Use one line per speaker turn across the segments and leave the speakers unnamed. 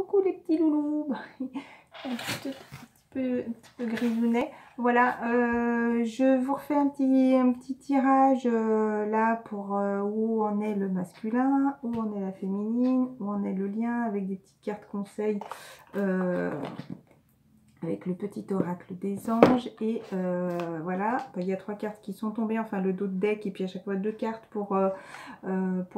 Coucou les petits loulous. Un petit peu grisounet. Voilà, je vous refais un petit tirage là pour où en est le masculin, où en est la féminine, où en est le lien, avec des petites cartes conseils, avec le petit oracle des anges. Et voilà, il y a 3 cartes qui sont tombées, enfin le dos de deck, et puis à chaque fois 2 cartes pour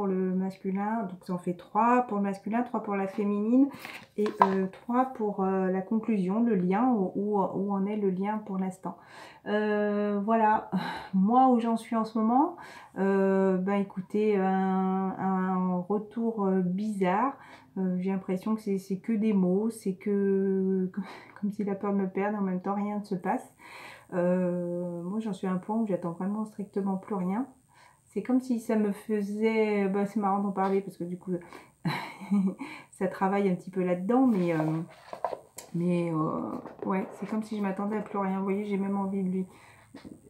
le masculin. Donc ça en fait 3 pour le masculin, 3 pour la féminine, et 3 pour la conclusion, le lien, où en est le lien pour l'instant. Voilà, moi où j'en suis en ce moment, écoutez, un retour bizarre. J'ai l'impression que c'est que des mots, c'est que comme si la peur de me perdre, en même temps rien ne se passe. Moi j'en suis à un point où j'attends vraiment strictement plus rien. C'est comme si ça me faisait... c'est marrant d'en parler parce que du coup ça travaille un petit peu là-dedans, mais ouais, c'est comme si je m'attendais à plus rien. Vous voyez, j'ai même envie de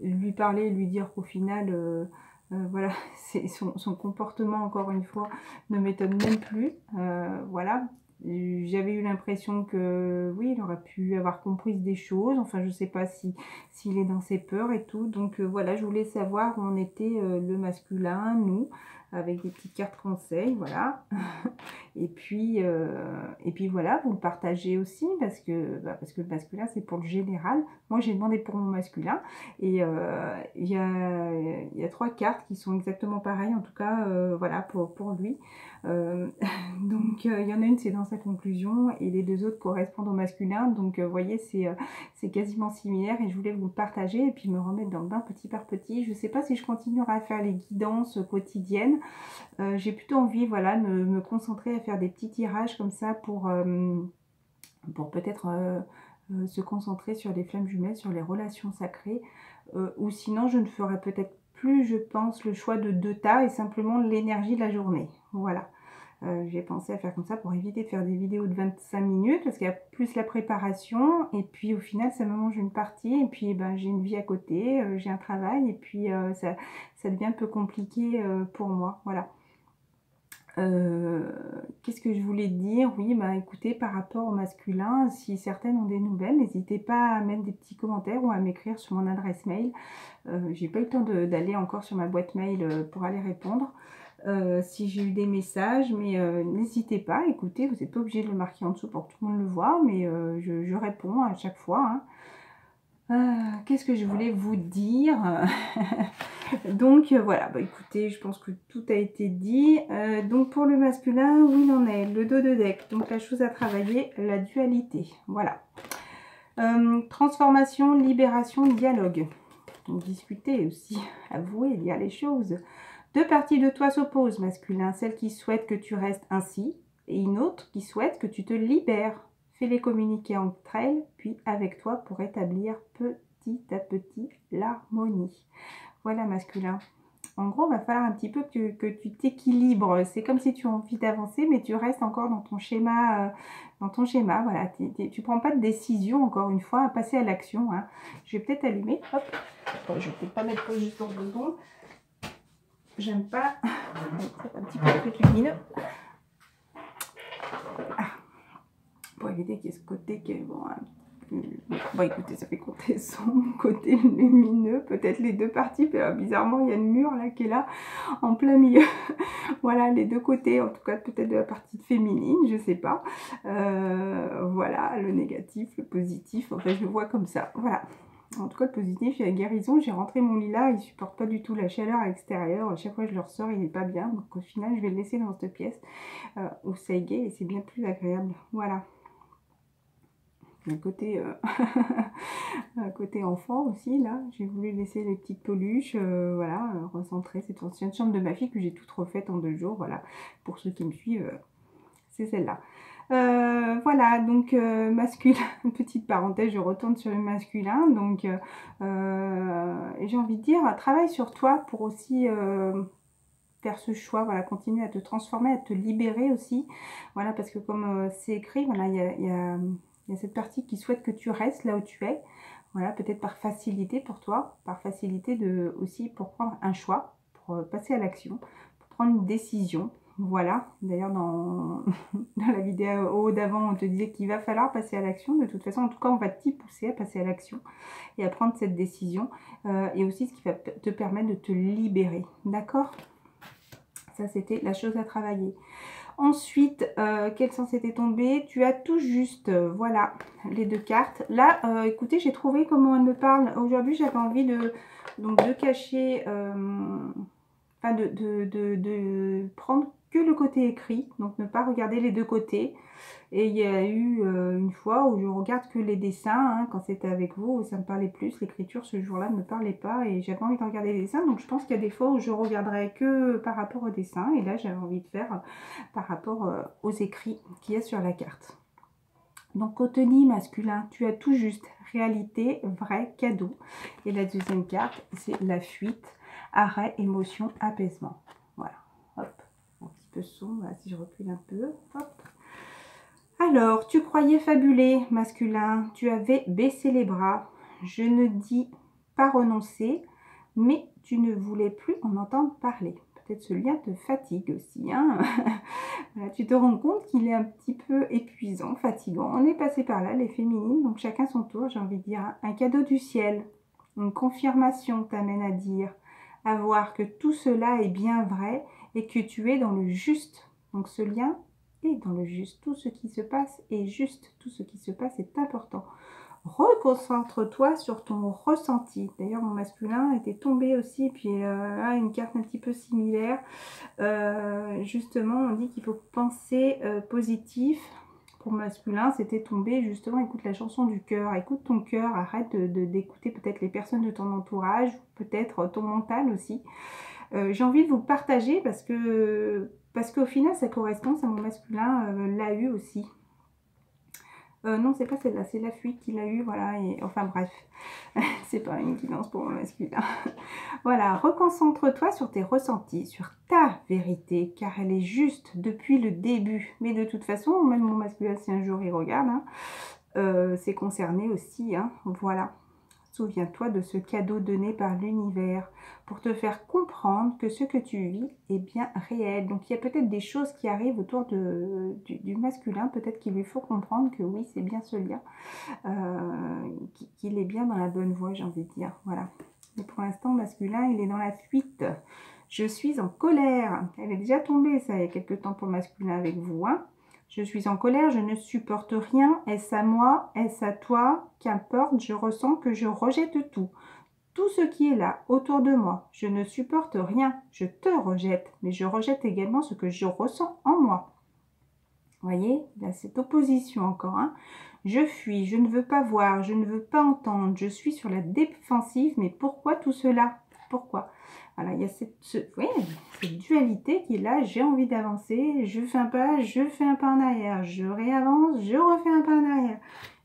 lui parler, lui dire qu'au final... voilà, son comportement, encore une fois, ne m'étonne même plus. Voilà, j'avais eu l'impression que oui, il aurait pu avoir compris des choses. Enfin, je sais pas s'il est dans ses peurs et tout. Donc voilà, je voulais savoir où en était le masculin, nous, avec des petites cartes conseils, voilà. Et puis voilà, vous le partagez aussi parce que le masculin, c'est pour le général. Moi, j'ai demandé pour mon masculin. Et il y a 3 cartes qui sont exactement pareilles, en tout cas, voilà, pour lui. Donc, il y en a une, c'est dans sa conclusion, et les 2 autres correspondent au masculin. Donc, vous voyez, c'est quasiment similaire, et je voulais vous le partager et puis me remettre dans le bain petit par petit. Je ne sais pas si je continuerai à faire les guidances quotidiennes. J'ai plutôt envie, voilà, de me concentrer à faire des petits tirages comme ça pour peut-être se concentrer sur les flammes jumelles, sur les relations sacrées, ou sinon je ne ferai peut-être plus, je pense, le choix de 2 tas et simplement l'énergie de la journée. Voilà. J'ai pensé à faire comme ça pour éviter de faire des vidéos de 25 minutes parce qu'il y a plus la préparation, et puis au final ça me mange une partie, et puis j'ai une vie à côté, j'ai un travail, et puis ça devient un peu compliqué pour moi. Voilà. Qu'est-ce que je voulais dire? Oui, écoutez, par rapport au masculin, si certaines ont des nouvelles, n'hésitez pas à mettre des petits commentaires ou à m'écrire sur mon adresse mail. J'ai pas eu le temps d'aller encore sur ma boîte mail pour aller répondre. Si j'ai eu des messages, mais n'hésitez pas. Écoutez, vous n'êtes pas obligé de le marquer en dessous pour que tout le monde le voit, mais je réponds à chaque fois, hein. Qu'est-ce que je voulais vous dire? Donc voilà, écoutez, je pense que tout a été dit. Donc pour le masculin, où il en est? Le dos de deck, donc la chose à travailler, la dualité. Voilà. Transformation, libération, dialogue. Donc discuter aussi, avouer, dire les choses. 2 parties de toi s'opposent, masculin. Celle qui souhaite que tu restes ainsi, et une autre qui souhaite que tu te libères. Fais-les communiquer entre elles, puis avec toi pour établir petit à petit l'harmonie. Voilà, masculin. En gros, il va falloir un petit peu que tu t'équilibres. C'est comme si tu as envie d'avancer, mais tu restes encore dans ton schéma. Voilà, tu prends pas de décision, encore une fois, à passer à l'action, hein. Je vais peut-être allumer. Hop. Bon, je vais peut-être pas mettre juste dans 2 secondes. J'aime pas. C'est un petit peu plus lumineux. Pour éviter qu'il y ait ce côté qui est bon. Écoutez, ça fait compter son côté lumineux, peut-être les 2 parties, mais bizarrement il y a le mur là qui est là en plein milieu. Voilà, les 2 côtés, en tout cas peut-être de la partie féminine, je sais pas. Voilà, le négatif, le positif, enfin je le vois comme ça. Voilà. En tout cas, le positif, il y a guérison. J'ai rentré mon lilas, il supporte pas du tout la chaleur à l'extérieur. À chaque fois que je le ressors, il n'est pas bien. Donc au final, je vais le laisser dans cette pièce où ça y est, et c'est bien plus agréable. Voilà. Un côté, un côté enfant aussi, là. J'ai voulu laisser les petites peluches, voilà, recentrer cette ancienne chambre de ma fille que j'ai toute refaite en 2 jours. Voilà, pour ceux qui me suivent, c'est celle-là. Voilà, donc masculin, petite parenthèse, je retourne sur le masculin. Donc, et j'ai envie de dire, travaille sur toi pour aussi faire ce choix, voilà, continuer à te transformer, à te libérer aussi. Voilà, parce que comme c'est écrit, voilà, il y a cette partie qui souhaite que tu restes là où tu es. Voilà, peut-être par facilité pour toi, par facilité aussi pour prendre un choix, pour passer à l'action, pour prendre une décision. Voilà, d'ailleurs dans, dans la vidéo d'avant, on te disait qu'il va falloir passer à l'action. De toute façon, en tout cas, on va t'y pousser à passer à l'action et à prendre cette décision. Et aussi ce qui va te permettre de te libérer. D'accord? Ça, c'était la chose à travailler. Ensuite, quel sens était tombé? Tu as tout juste, voilà, les 2 cartes. Là, écoutez, j'ai trouvé comment elle me parle. Aujourd'hui, j'avais envie donc de cacher, enfin de prendre que le côté écrit, donc ne pas regarder les deux côtés. Et il y a eu une fois où je regarde que les dessins, hein, quand c'était avec vous, ça me parlait plus. L'écriture ce jour-là ne me parlait pas et j'avais envie de regarder les dessins. Donc je pense qu'il y a des fois où je regarderai que par rapport aux dessins. Et là, j'avais envie de faire par rapport aux écrits qu'il y a sur la carte. Donc contenu masculin, tu as tout juste réalité, vrai, cadeau. Et la deuxième carte, c'est la fuite, arrêt, émotion, apaisement. Voilà, hop, un petit peu sombre, si je recule un peu, hop. Alors, tu croyais fabuler, masculin, tu avais baissé les bras. Je ne dis pas renoncer, mais tu ne voulais plus en entendre parler. Peut-être ce lien te fatigue aussi. Hein. Voilà, tu te rends compte qu'il est un petit peu épuisant, fatigant. On est passé par là, les féminines, donc chacun son tour, j'ai envie de dire. Un cadeau du ciel, une confirmation t'amène à dire, à voir que tout cela est bien vrai et que tu es dans le juste. Donc ce lien est dans le juste. Tout ce qui se passe est juste. Tout ce qui se passe est important. Reconcentre-toi sur ton ressenti. D'ailleurs, mon masculin était tombé aussi, puis là, une carte un petit peu similaire. Justement, on dit qu'il faut penser positif. Pour masculin, c'était tombé justement, écoute la chanson du cœur, écoute ton cœur, arrête d'écouter peut-être les personnes de ton entourage, peut-être ton mental aussi. J'ai envie de vous partager parce qu'au final, ça correspond, ça mon masculin l'a eu aussi. Non, c'est pas celle-là, c'est la fuite qu'il a eu, voilà, et enfin bref, c'est pas une guidance pour mon masculin. Voilà, reconcentre-toi sur tes ressentis, sur ta vérité, car elle est juste depuis le début. Mais de toute façon, même mon masculin, si un jour il regarde, hein, c'est concerné aussi, hein, voilà. Souviens-toi de ce cadeau donné par l'univers pour te faire comprendre que ce que tu vis est bien réel. Donc il y a peut-être des choses qui arrivent autour du masculin, peut-être qu'il lui faut comprendre que oui, c'est bien ce lien, qu'il est bien dans la bonne voie, j'ai envie de dire. Voilà. Mais pour l'instant, masculin, il est dans la fuite. Je suis en colère. Elle est déjà tombée, ça, il y a quelques temps pour le masculin avec vous, hein. Je suis en colère, je ne supporte rien. Est-ce à moi? Est-ce à toi? Qu'importe, je ressens que je rejette tout. Tout ce qui est là, autour de moi. Je ne supporte rien. Je te rejette, mais je rejette également ce que je ressens en moi. Vous voyez, il y a cette opposition encore. Hein. Je fuis, je ne veux pas voir, je ne veux pas entendre. Je suis sur la défensive, mais pourquoi tout cela? Pourquoi? Voilà, il y a cette dualité qui est là, j'ai envie d'avancer, je fais un pas en arrière, je réavance, je refais un pas en arrière.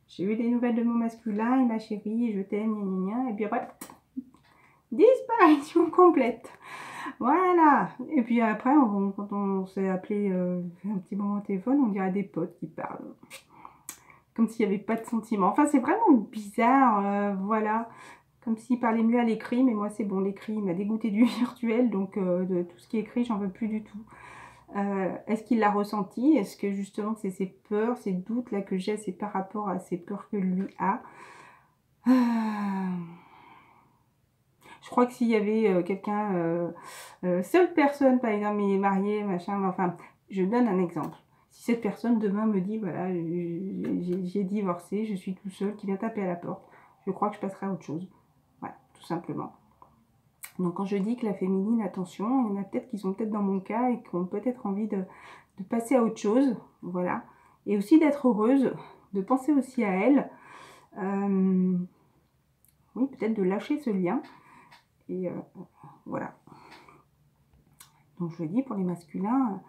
J'ai eu des nouvelles de mon masculin, et ma chérie, je t'aime, gna gna gna, et puis après, disparition complète. Voilà. Et puis après, quand on s'est appelé un petit moment au téléphone, on dirait des potes qui parlent. Comme s'il n'y avait pas de sentiments. Enfin, c'est vraiment bizarre, voilà. Comme s'il parlait mieux à l'écrit, mais moi c'est bon, l'écrit il m'a dégoûté du virtuel, donc de tout ce qui est écrit, j'en veux plus du tout. Est-ce qu'il l'a ressenti? Est-ce que justement c'est ces peurs, ces doutes là que j'ai, c'est par rapport à ces peurs que lui a? Je crois que s'il y avait quelqu'un, seule personne par exemple, il est marié, machin, enfin, je donne un exemple. Si cette personne demain me dit, voilà, j'ai divorcé, je suis tout seul, qui vient taper à la porte, je crois que je passerai à autre chose. Voilà, tout simplement. Donc quand je dis que la féminine, attention, il y en a peut-être qui sont peut-être dans mon cas et qui ont peut-être envie de passer à autre chose, voilà. Et aussi d'être heureuse, de penser aussi à elle. Oui, peut-être de lâcher ce lien. Et voilà. Donc je le dis, pour les masculins,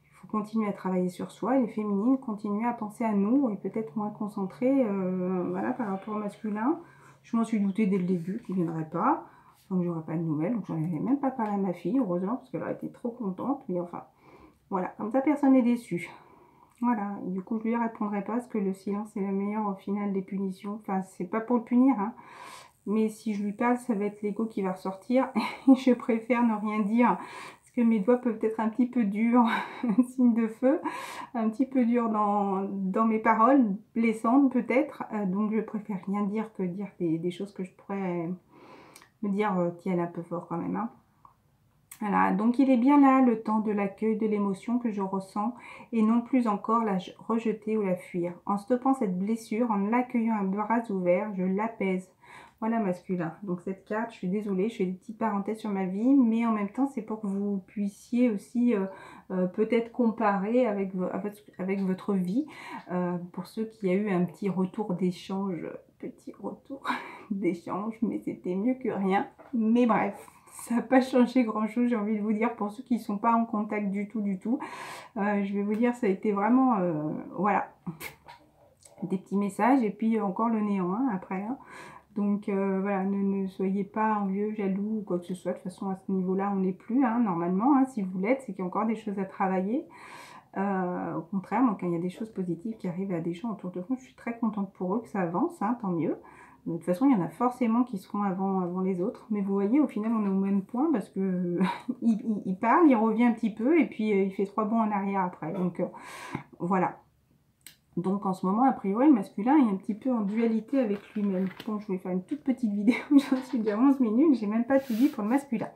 il faut continuer à travailler sur soi. Et les féminines, continuer à penser à nous et peut-être moins concentrées voilà, par rapport au masculin. Je m'en suis doutée dès le début qu'il ne viendrait pas. Donc j'aurais pas de nouvelles. Donc j'en avais même pas parlé à ma fille, heureusement, parce qu'elle aurait été trop contente. Mais enfin, voilà, comme ça personne n'est déçu. Voilà, et du coup je lui répondrai pas parce que le silence est le meilleur au final des punitions. Enfin, c'est pas pour le punir, hein. Mais si je lui parle, ça va être l'ego qui va ressortir. Et je préfère ne rien dire. Parce que mes doigts peuvent être un petit peu durs, signe de feu, un petit peu durs dans mes paroles, blessantes peut-être. Donc je préfère rien dire que dire des choses que je pourrais me dire, tiens, un peu fort quand même. Hein. Voilà, donc il est bien là le temps de l'accueil de l'émotion que je ressens et non plus encore la rejeter ou la fuir. En stoppant cette blessure, en l'accueillant à bras ouverts, je l'apaise. Voilà masculin. Donc cette carte, je suis désolée, je fais des petites parenthèses sur ma vie, mais en même temps c'est pour que vous puissiez aussi peut-être comparer avec votre vie. Pour ceux qui a eu un petit retour d'échange, mais c'était mieux que rien. Mais bref. Ça n'a pas changé grand chose, j'ai envie de vous dire, pour ceux qui ne sont pas en contact du tout. Je vais vous dire, ça a été vraiment, voilà, des petits messages et puis encore le néant hein, après. Hein. Donc voilà, ne soyez pas envieux, jaloux ou quoi que ce soit. De toute façon, à ce niveau-là, on n'est plus, hein, normalement. Hein, si vous l'êtes, c'est qu'il y a encore des choses à travailler. Au contraire, donc il y a des choses positives qui arrivent à des gens autour de vous. Je suis très contente pour eux que ça avance, hein, tant mieux. De toute façon, il y en a forcément qui seront avant les autres. Mais vous voyez, au final, on est au même point parce que il parle, il revient un petit peu et puis il fait 3 bonds en arrière après. Donc voilà. Donc en ce moment, a priori, le masculin est un petit peu en dualité avec lui-même. Bon, je vais faire une toute petite vidéo, j'en suis déjà 11 minutes, j'ai même pas tout dit pour le masculin.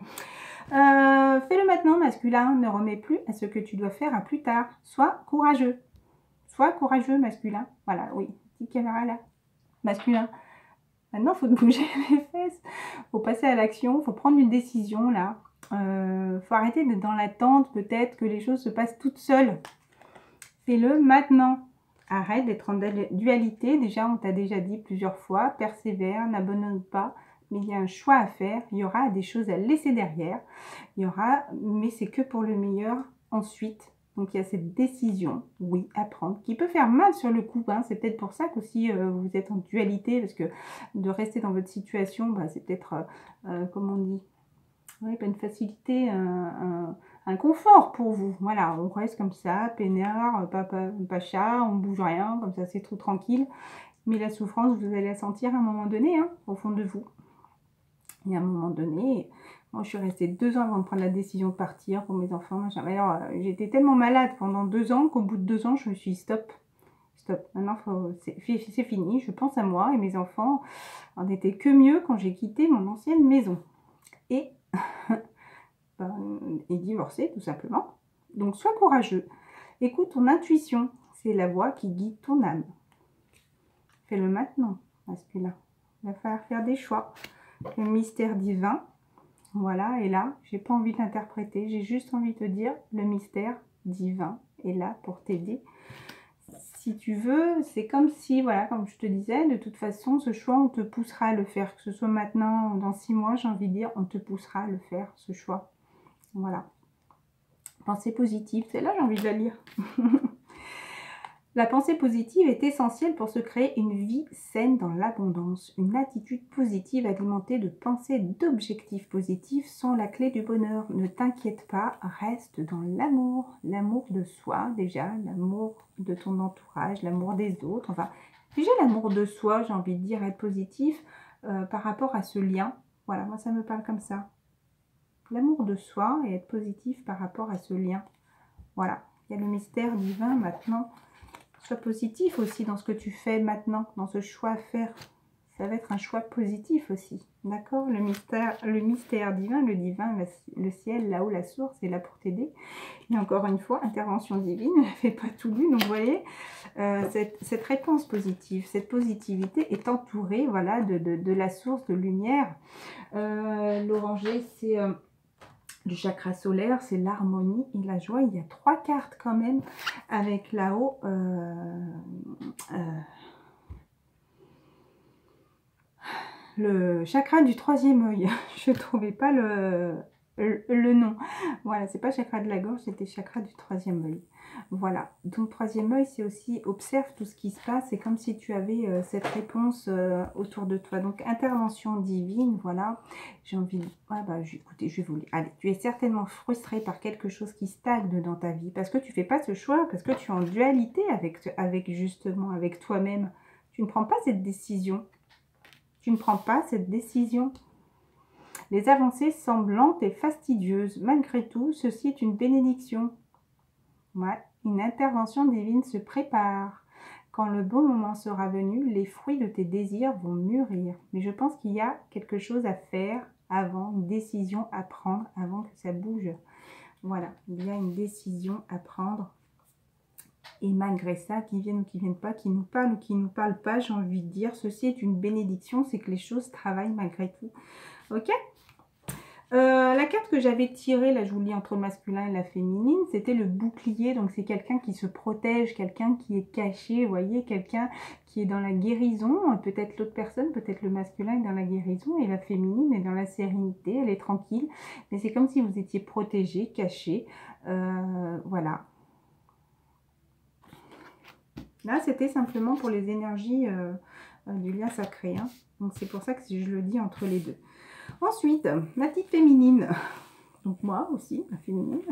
Fais-le maintenant, masculin, ne remets plus à ce que tu dois faire à plus tard. Sois courageux. Sois courageux, masculin. Voilà, oui, petite caméra là. Masculin. Maintenant, il faut te bouger les fesses. Il faut passer à l'action. Il faut prendre une décision, là. Faut arrêter d'être dans l'attente, peut-être, que les choses se passent toutes seules. Fais-le maintenant. Arrête d'être en dualité. Déjà, on t'a déjà dit plusieurs fois. Persévère, n'abandonne pas. Mais il y a un choix à faire. Il y aura des choses à laisser derrière. Il y aura, mais c'est que pour le meilleur ensuite. Donc, il y a cette décision, oui, à prendre, qui peut faire mal sur le coup. Hein. C'est peut-être pour ça qu'aussi vous êtes en dualité, parce que de rester dans votre situation, bah, c'est peut-être, comment on dit, ouais, pas une facilité, un confort pour vous. Voilà, on reste comme ça, peinard, pas chat, on bouge rien, comme ça c'est trop tranquille. Mais la souffrance, vous allez la sentir à un moment donné, hein, au fond de vous. Et à un moment donné, moi je suis restée 2 ans avant de prendre la décision de partir pour mes enfants. Alors j'étais tellement malade pendant 2 ans qu'au bout de 2 ans, je me suis dit stop. Stop, maintenant c'est fini, je pense à moi et mes enfants en étaient que mieux quand j'ai quitté mon ancienne maison. Et divorcé tout simplement. Donc sois courageux, écoute ton intuition, c'est la voix qui guide ton âme. Fais-le maintenant, masculin. Il va falloir faire des choix. Le mystère divin, voilà, est là. J'ai pas envie de l'interpréter, j'ai juste envie de te dire, le mystère divin est là pour t'aider. Si tu veux, c'est comme si, voilà, comme je te disais, de toute façon, ce choix, on te poussera à le faire. Que ce soit maintenant ou dans 6 mois, j'ai envie de dire, on te poussera à le faire, ce choix. Voilà. Pensée positive, celle-là, j'ai envie de la lire. La pensée positive est essentielle pour se créer une vie saine dans l'abondance. Une attitude positive alimentée de pensées et d'objectifs positifs sont la clé du bonheur. Ne t'inquiète pas, reste dans l'amour. L'amour de soi déjà, l'amour de ton entourage, l'amour des autres. Enfin, déjà l'amour de soi, j'ai envie de dire, être positif par rapport à ce lien. Voilà, moi ça me parle comme ça. L'amour de soi et être positif par rapport à ce lien. Voilà, il y a le mystère divin maintenant. Sois positif aussi dans ce que tu fais maintenant, dans ce choix à faire. Ça va être un choix positif aussi. D'accord? Le mystère divin, le divin, le ciel, là-haut, la source, est là pour t'aider. Et encore une fois, intervention divine, elle ne fait pas tout lu. Donc, vous voyez, cette réponse positive, cette positivité est entourée, voilà, de la source de lumière. L'oranger, c'est... le chakra solaire, c'est l'harmonie et la joie. Il y a 3 cartes quand même avec là-haut le chakra du 3e œil. Je ne trouvais pas le nom. Voilà, c'est pas chakra de la gorge, c'était chakra du 3e œil. Voilà, donc 3e œil, c'est aussi observe tout ce qui se passe. C'est comme si tu avais cette réponse autour de toi. Donc intervention divine, voilà. J'ai envie de... Ah bah, écoutez, je vais vous lire. Allez, tu es certainement frustré par quelque chose qui stagne dans ta vie. Parce que tu fais pas ce choix, parce que tu es en dualité justement avec toi-même. Tu ne prends pas cette décision. Tu ne prends pas cette décision. Les avancées semblent lentes et fastidieuses. Malgré tout, ceci est une bénédiction. Ouais, une intervention divine se prépare. Quand le bon moment sera venu, les fruits de tes désirs vont mûrir. Mais je pense qu'il y a quelque chose à faire avant, une décision à prendre avant que ça bouge. Voilà, il y a une décision à prendre. Et malgré ça, qu'ils viennent ou qu'ils ne viennent pas, qu'ils nous parlent ou qu'ils ne nous parlent pas, j'ai envie de dire, ceci est une bénédiction, c'est que les choses travaillent malgré tout. Ok? La carte que j'avais tirée, là je vous lis entre le masculin et la féminine, c'était le bouclier. Donc c'est quelqu'un qui se protège, quelqu'un qui est caché, vous voyez, quelqu'un qui est dans la guérison. Peut-être l'autre personne, peut-être le masculin est dans la guérison et la féminine est dans la sérénité, elle est tranquille. Mais c'est comme si vous étiez protégé, caché. Voilà. Là c'était simplement pour les énergies du lien sacré. Hein. Donc c'est pour ça que je le dis entre les deux. Ensuite, ma petite féminine. Donc moi aussi, ma féminine,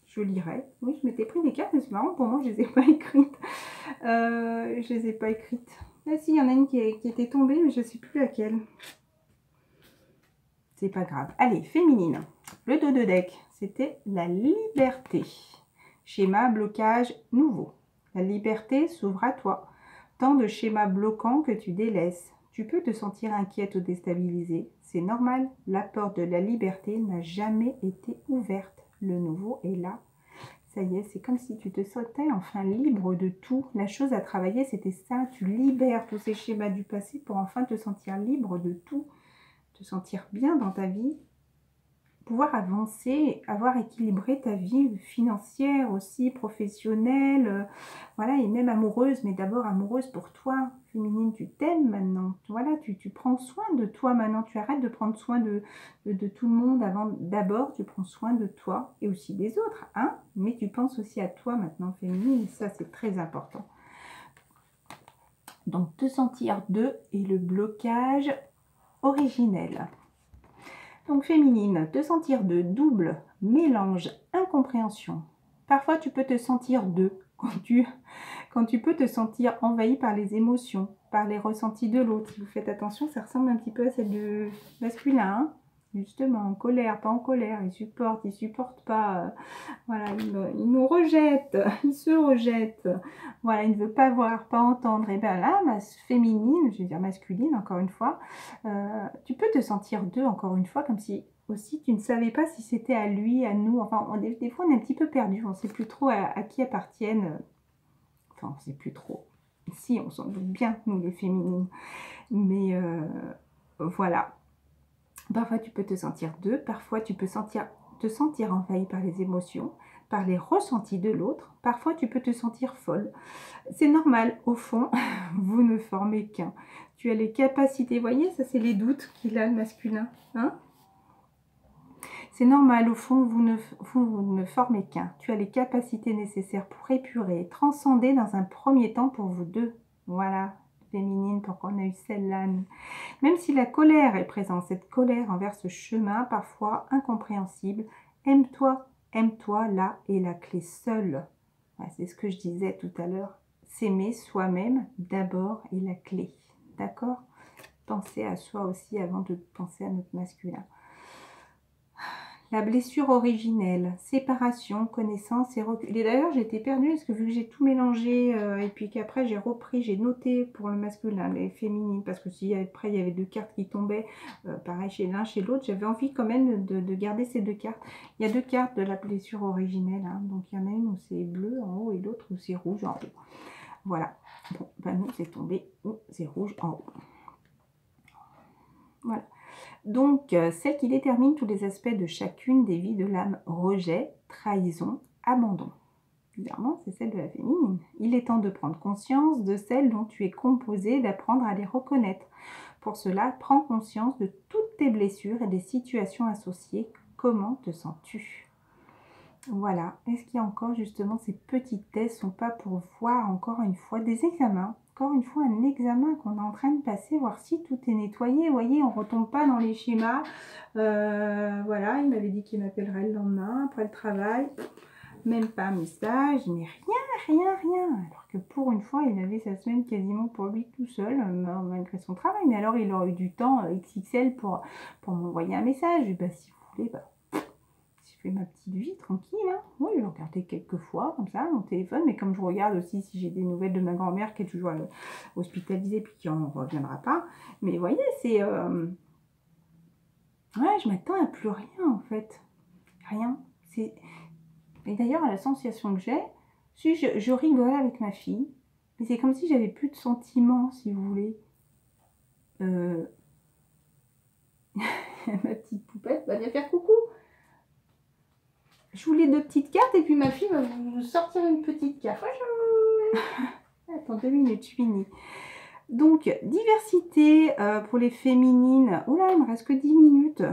je lirai. Oui, je m'étais pris des cartes, mais c'est marrant, pour moi, je ne les ai pas écrites. Je les ai pas écrites. Là, si, il y en a une qui était tombée, mais je ne sais plus laquelle. C'est pas grave. Allez, féminine. Le dos de deck, c'était la liberté. Schéma, blocage, nouveau. La liberté s'ouvre à toi. Tant de schémas bloquants que tu délaisses. Tu peux te sentir inquiète ou déstabilisée. C'est normal. La porte de la liberté n'a jamais été ouverte. Le nouveau est là. Ça y est, c'est comme si tu te sentais enfin libre de tout. La chose à travailler, c'était ça. Tu libères tous ces schémas du passé pour enfin te sentir libre de tout. Te sentir bien dans ta vie. Pouvoir avancer, avoir équilibré ta vie financière aussi, professionnelle, voilà, et même amoureuse, mais d'abord amoureuse pour toi, féminine, tu t'aimes maintenant, voilà, tu prends soin de toi maintenant, tu arrêtes de prendre soin de tout le monde avant, d'abord tu prends soin de toi et aussi des autres, hein, mais tu penses aussi à toi maintenant, féminine, et ça c'est très important. Donc te sentir deux et le blocage originel. Donc féminine, te sentir deux, double, mélange, incompréhension. Parfois tu peux te sentir deux quand tu peux te sentir envahi par les émotions, par les ressentis de l'autre. Si vous faites attention, ça ressemble un petit peu à celle du masculin, hein, justement, en colère, pas en colère, il supporte pas, voilà, il nous rejette, il se rejette, voilà, il ne veut pas voir, pas entendre. Et bien là, féminine, je veux dire masculine, encore une fois, tu peux te sentir deux, encore une fois, comme si aussi tu ne savais pas si c'était à lui, à nous, enfin, des fois on est un petit peu perdu, on ne sait plus trop à qui appartiennent, enfin, on ne sait plus trop. Si, on s'en doute bien, nous les féminines, mais voilà. Parfois, tu peux te sentir deux. Parfois, tu peux te sentir envahi par les émotions, par les ressentis de l'autre. Parfois, tu peux te sentir folle. C'est normal. Au fond, vous ne formez qu'un. Tu as les capacités. Vous voyez, ça, c'est les doutes qu'il a, le masculin. Hein? C'est normal. Au fond, vous ne formez qu'un. Tu as les capacités nécessaires pour épurer, transcender dans un premier temps pour vous deux. Voilà. Féminine, pourquoi on a eu celle-là. Même si la colère est présente, cette colère envers ce chemin parfois incompréhensible, aime-toi, là est la clé seule. Ouais, c'est ce que je disais tout à l'heure. S'aimer soi-même d'abord est la clé. D'accord? Pensez à soi aussi avant de penser à notre masculin. La blessure originelle, séparation, connaissance et recul. Et d'ailleurs, j'étais perdue parce que vu que j'ai tout mélangé et puis qu'après j'ai repris, j'ai noté pour le masculin, les féminines, parce que si après il y avait deux cartes qui tombaient, pareil chez l'un, chez l'autre, j'avais envie quand même de garder ces deux cartes. Il y a deux cartes de la blessure originelle, hein, donc il y en a une où c'est bleu en haut et l'autre où c'est rouge en haut. Voilà. Bon, ben nous c'est tombé où c'est rouge en haut. Voilà. Donc, celle qui détermine tous les aspects de chacune des vies de l'âme, rejet, trahison, abandon. Évidemment, c'est celle de la féminine. Il est temps de prendre conscience de celles dont tu es composé, d'apprendre à les reconnaître. Pour cela, prends conscience de toutes tes blessures et des situations associées. Comment te sens-tu? Voilà. Est-ce qu'il y a encore justement ces petits tests sont pas pour voir encore une fois des examens? Encore une fois, un examen qu'on est en train de passer, voir si tout est nettoyé. Vous voyez, on ne retombe pas dans les schémas. Voilà, il m'avait dit qu'il m'appellerait le lendemain, après le travail. Même pas un message, mais rien. Alors que que pour une fois, il avait sa semaine quasiment pour lui tout seul, malgré son travail. Mais alors, il aurait eu du temps XXL pour m'envoyer un message. Et bah, si vous voulez, bah, je fais ma petite vie tranquille. Hein. Moi, je vais regarder quelques fois, comme ça, mon téléphone. Mais comme je regarde aussi si j'ai des nouvelles de ma grand-mère qui est toujours hospitalisée puis qui n'en reviendra pas. Mais vous voyez, c'est... Ouais, je m'attends à plus rien, en fait. Rien. Et d'ailleurs, la sensation que j'ai, si je rigole avec ma fille, mais c'est comme si j'avais plus de sentiments, si vous voulez. Ma petite poupette va bien faire coucou. Je voulais 2 petites cartes et puis ma fille va vous sortir une petite carte. Attends 2 minutes, je finis. Donc, diversité pour les féminines. Oula, il me reste que 10 minutes.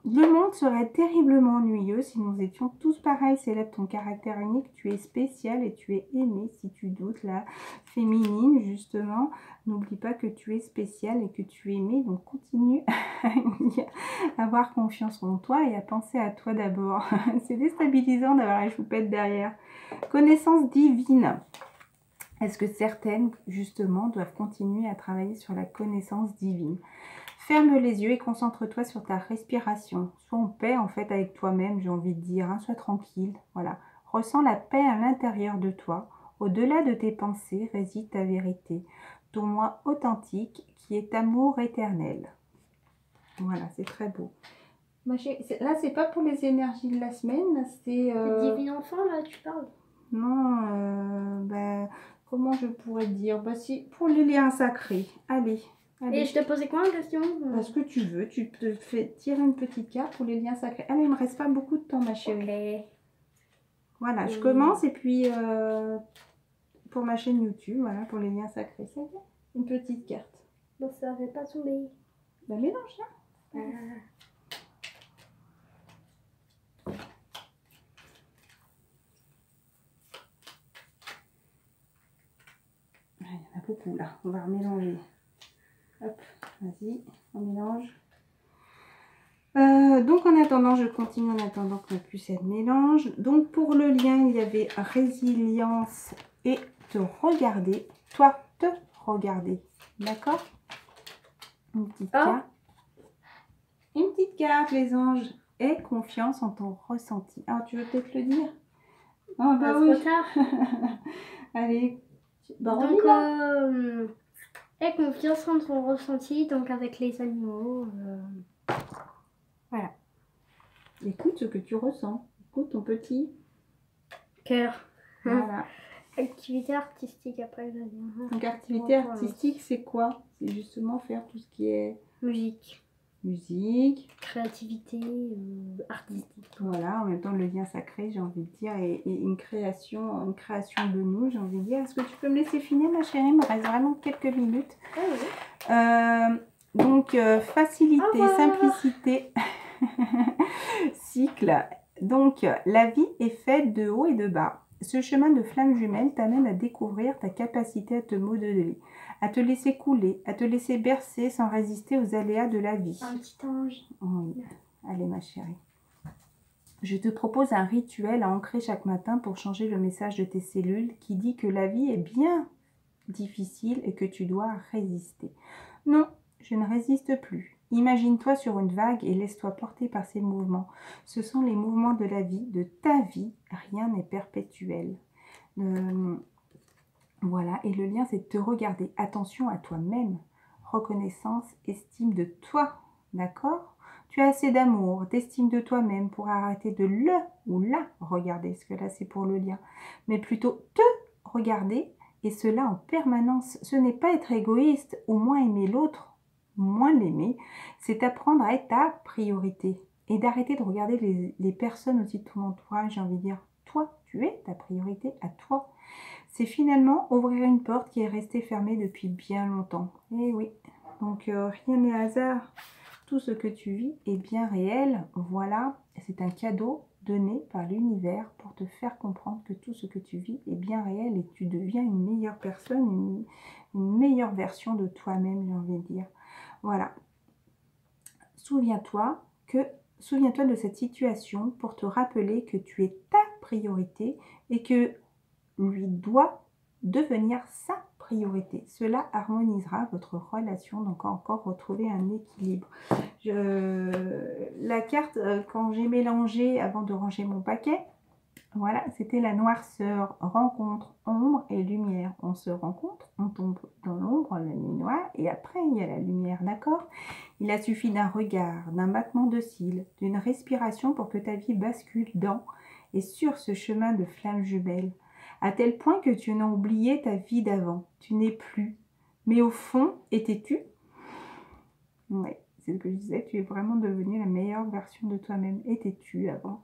Le monde serait terriblement ennuyeux si nous étions tous pareils. Célèbre ton caractère unique. Tu es spécial et tu es aimé. Si tu doutes, la féminine, justement, n'oublie pas que tu es spécial et que tu es aimé. Donc, continue à avoir confiance en toi et à penser à toi d'abord. C'est déstabilisant d'avoir les choupettes derrière. Connaissance divine. Est-ce que certaines, justement, doivent continuer à travailler sur la connaissance divine? Ferme les yeux et concentre-toi sur ta respiration. Sois en paix, en fait, avec toi-même, j'ai envie de dire. Hein, sois tranquille, voilà. Ressens la paix à l'intérieur de toi. Au-delà de tes pensées réside ta vérité. Ton moi authentique qui est amour éternel. Voilà, c'est très beau. Là, c'est pas pour les énergies de la semaine. Là, c'est...
Divine enfant, là, tu parles?
Non, comment je pourrais dire? Bah, si, pour les liens sacrés. Allez.
Et je te posais quoi en question?
Ce que tu veux. Tu te fais tirer une petite carte pour les liens sacrés. Allez, il me reste pas beaucoup de temps, ma chérie.
Ok.
Voilà, je commence et puis pour ma chaîne YouTube, voilà, pour les liens sacrés. Ça va? Une petite carte.
Non, ça va pas tomber.
Bah, mélange là. Il y en a beaucoup là. On va mélanger. Hop, vas-y, on mélange. Donc en attendant, je continue en attendant que ma pucette mélange. Donc pour le lien, il y avait résilience et te regarder. Toi, te regarder. D'accord? Une petite carte. Une petite carte, les anges. Aie confiance en ton ressenti. Alors, tu veux peut-être le dire?
Oh, bah oui. Trop tard.
Allez.
Bah, donc, aie confiance en ton ressenti, donc avec les animaux.
Voilà. Écoute ce que tu ressens. Écoute ton petit
cœur.
Voilà.
Activité artistique après.
Donc, activité artistique, c'est quoi? C'est justement faire tout ce qui est
musique.
Musique.
Créativité artistique.
Voilà, en même temps le lien sacré, j'ai envie de dire, et une création de nous, j'ai envie de dire. Est-ce que tu peux me laisser finir, ma chérie? Il me reste vraiment quelques minutes.
Ah oui.
Donc, facilité, simplicité, cycle. Donc, la vie est faite de haut et de bas. Ce chemin de flamme jumelle t'amène à découvrir ta capacité à te modeler, à te laisser couler, à te laisser bercer sans résister aux aléas de la vie.
Un petit ange.
Oui. Allez, ma chérie. Je te propose un rituel à ancrer chaque matin pour changer le message de tes cellules qui dit que la vie est bien difficile et que tu dois résister. Non, je ne résiste plus. Imagine-toi sur une vague et laisse-toi porter par ces mouvements. Ce sont les mouvements de la vie, de ta vie. Rien n'est perpétuel. Voilà, et le lien, c'est de te regarder. Attention à toi-même. Reconnaissance, estime de toi. D'accord? Tu as assez d'amour, d'estime de toi-même pour arrêter de le ou la regarder. Parce que là, c'est pour le lien. Mais plutôt te regarder. Et cela en permanence. Ce n'est pas être égoïste ou moins aimer l'autre, moins l'aimer. C'est apprendre à être ta priorité. Et d'arrêter de regarder les personnes aussi de ton entourage, j'ai envie de dire. Toi, tu es ta priorité à toi. C'est finalement ouvrir une porte qui est restée fermée depuis bien longtemps. Et oui, donc rien n'est hasard. Tout ce que tu vis est bien réel. Voilà, c'est un cadeau donné par l'univers pour te faire comprendre que tout ce que tu vis est bien réel et tu deviens une meilleure personne, une meilleure version de toi-même, j'ai envie de dire. Voilà. Souviens-toi de cette situation pour te rappeler que tu es ta priorité et que lui doit devenir sa priorité. Cela harmonisera votre relation, donc encore retrouver un équilibre. La carte, quand j'ai mélangé avant de ranger mon paquet, voilà, c'était la noirceur, rencontre, ombre et lumière. On se rencontre, on tombe dans l'ombre, la nuit noire, et après il y a la lumière, d'accord? Il a suffi d'un regard, d'un battement de cils, d'une respiration pour que ta vie bascule dans et sur ce chemin de flammes jumelles, à tel point que tu n'as oublié ta vie d'avant. Tu n'es plus. Mais au fond, étais-tu? Oui, c'est ce que je disais, tu es vraiment devenue la meilleure version de toi-même. Étais-tu avant?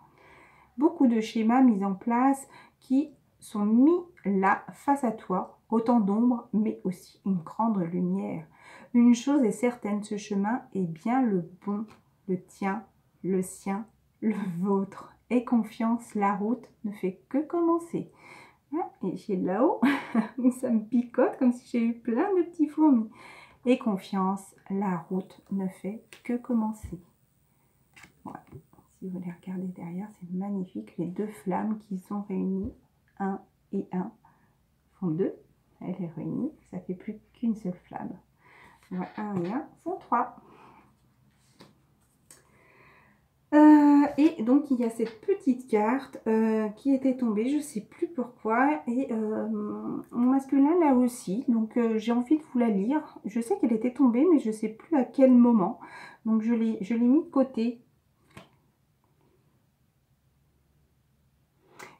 Beaucoup de schémas mis en place qui sont mis là face à toi, autant d'ombre mais aussi une grande lumière. Une chose est certaine, ce chemin est bien le bon, le tien, le sien, le vôtre. Aie confiance, la route ne fait que commencer. Et j'ai là-haut, ça me picote comme si j'ai eu plein de petits fourmis. Aie confiance, la route ne fait que commencer. Voilà. Si vous les regardez derrière, c'est magnifique. Les deux flammes qui sont réunies, 1 et 1, font 2. Elle est réunie, ça fait plus qu'une seule flamme. Voilà, 1 et 1 font 3. Et donc il y a cette petite carte qui était tombée, je ne sais plus pourquoi, et mon masculin là aussi, donc j'ai envie de vous la lire. Je sais qu'elle était tombée, mais je ne sais plus à quel moment, donc je l'ai mis de côté.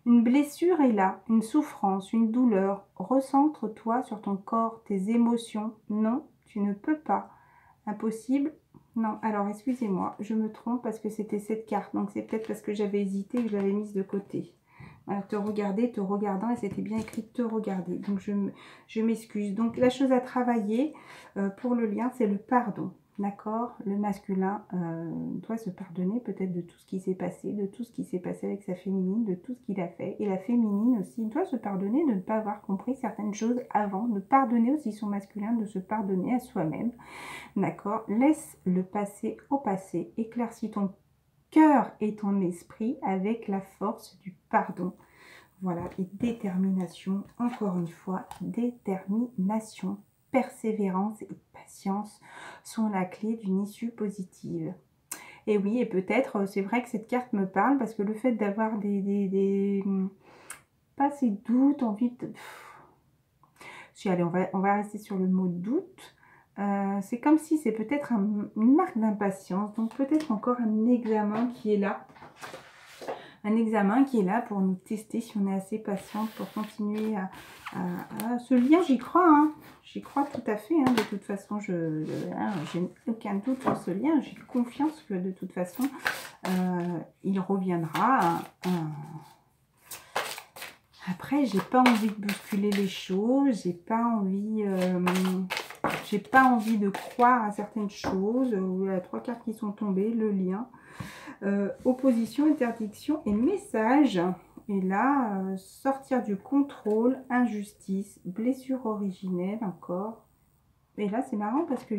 Une blessure est là, une souffrance, une douleur. Recentre-toi sur ton corps, tes émotions. Non, tu ne peux pas. Impossible. Non, alors excusez-moi, je me trompe parce que c'était cette carte. Donc c'est peut-être parce que j'avais hésité et que je l'avais mise de côté. Voilà, te regarder, te regardant, et c'était bien écrit te regarder. Donc je m'excuse. Donc la chose à travailler pour le lien, c'est le pardon. D'accord? Le masculin doit se pardonner peut-être de tout ce qui s'est passé, de tout ce qui s'est passé avec sa féminine, de tout ce qu'il a fait. Et la féminine aussi doit se pardonner de ne pas avoir compris certaines choses avant, de pardonner aussi son masculin, de se pardonner à soi-même. D'accord? Laisse le passé au passé, éclaircis ton cœur et ton esprit avec la force du pardon. Voilà, et détermination, encore une fois, détermination. Persévérance et patience sont la clé d'une issue positive. Et oui, et peut-être, c'est vrai que cette carte me parle parce que le fait d'avoir pas ces doutes, envie de... Si, allez, on va rester sur le mot doute. C'est comme si c'est peut-être une marque d'impatience, donc peut-être encore un examen qui est là. Un examen qui est là pour nous tester si on est assez patiente pour continuer à ce lien. J'y crois, hein. J'y crois tout à fait. Hein. De toute façon, j'ai aucun doute sur ce lien. J'ai confiance que de toute façon, il reviendra. Après, j'ai pas envie de bousculer les choses. J'ai pas envie de croire à certaines choses. Il y a 3 cartes qui sont tombées. Le lien. Opposition, interdiction et message. Et là, sortir du contrôle, injustice, blessure originelle encore. Et là, c'est marrant parce que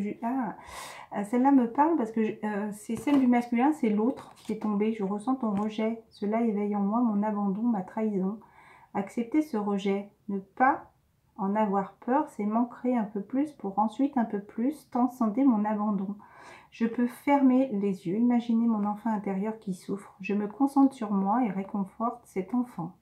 celle-là me parle parce que c'est celle du masculin, c'est l'autre qui est tombée. Je ressens ton rejet. Cela éveille en moi mon abandon, ma trahison. Accepter ce rejet, ne pas en avoir peur, c'est m'ancrer un peu plus pour ensuite un peu plus transcender mon abandon. Je peux fermer les yeux, imaginer mon enfant intérieur qui souffre. Je me concentre sur moi et réconforte cet enfant.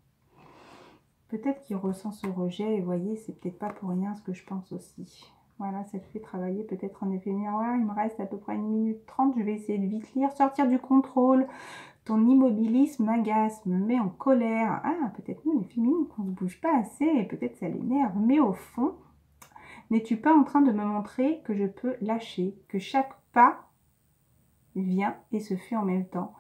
Peut-être qu'il ressent ce rejet et voyez, c'est peut-être pas pour rien ce que je pense aussi. Voilà, ça te fait travailler peut-être en effet miroir. Il me reste à peu près 1 minute 30. Je vais essayer de vite lire. Sortir du contrôle. Ton immobilisme m'agace, me met en colère. Ah, peut-être nous les féminines qu'on ne se bouge pas assez et peut-être ça l'énerve. Mais au fond, n'es-tu pas en train de me montrer que je peux lâcher, que chaque pas vient et se fait en même temps,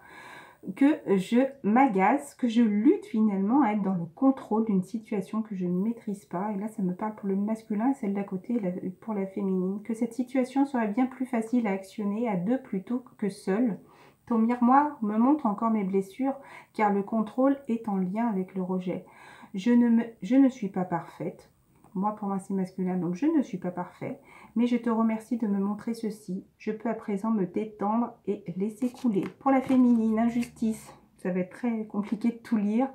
que je m'agace, que je lutte finalement à être dans le contrôle d'une situation que je ne maîtrise pas. Et là, ça me parle pour le masculin et celle d'à côté pour la féminine. Que cette situation serait bien plus facile à actionner à 2 plutôt que seul. Ton miroir me montre encore mes blessures, car le contrôle est en lien avec le rejet. Je ne suis pas parfaite. Moi, pour moi, c'est masculin, donc je ne suis pas parfait. Mais je te remercie de me montrer ceci. Je peux à présent me détendre et laisser couler. Pour la féminine, injustice. Ça va être très compliqué de tout lire.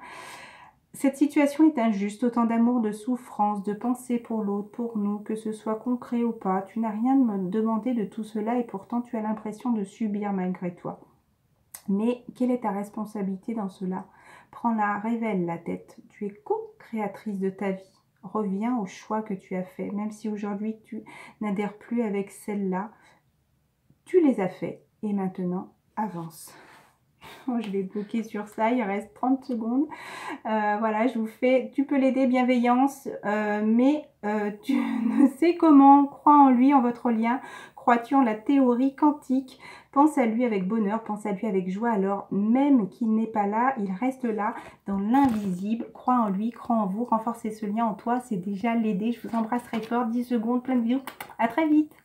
Cette situation est injuste, autant d'amour, de souffrance, de pensée pour l'autre, pour nous, que ce soit concret ou pas. Tu n'as rien demandé de tout cela et pourtant tu as l'impression de subir malgré toi. Mais quelle est ta responsabilité dans cela? Prends-la, révèle la tête. Tu es co-créatrice de ta vie. Reviens au choix que tu as fait, même si aujourd'hui tu n'adhères plus avec celle-là. Tu les as faits et maintenant avance. Je vais bloquer sur ça, il reste 30 secondes. Voilà, je vous fais, tu peux l'aider, bienveillance, mais tu ne sais comment. Crois en lui, en votre lien. Crois-tu en la théorie quantique? Pense à lui avec bonheur, pense à lui avec joie. Alors, même qu'il n'est pas là, il reste là, dans l'invisible. Crois en lui, crois en vous. Renforcer ce lien en toi, c'est déjà l'aider. Je vous embrasse très fort. 10 secondes, plein de bisous. À très vite.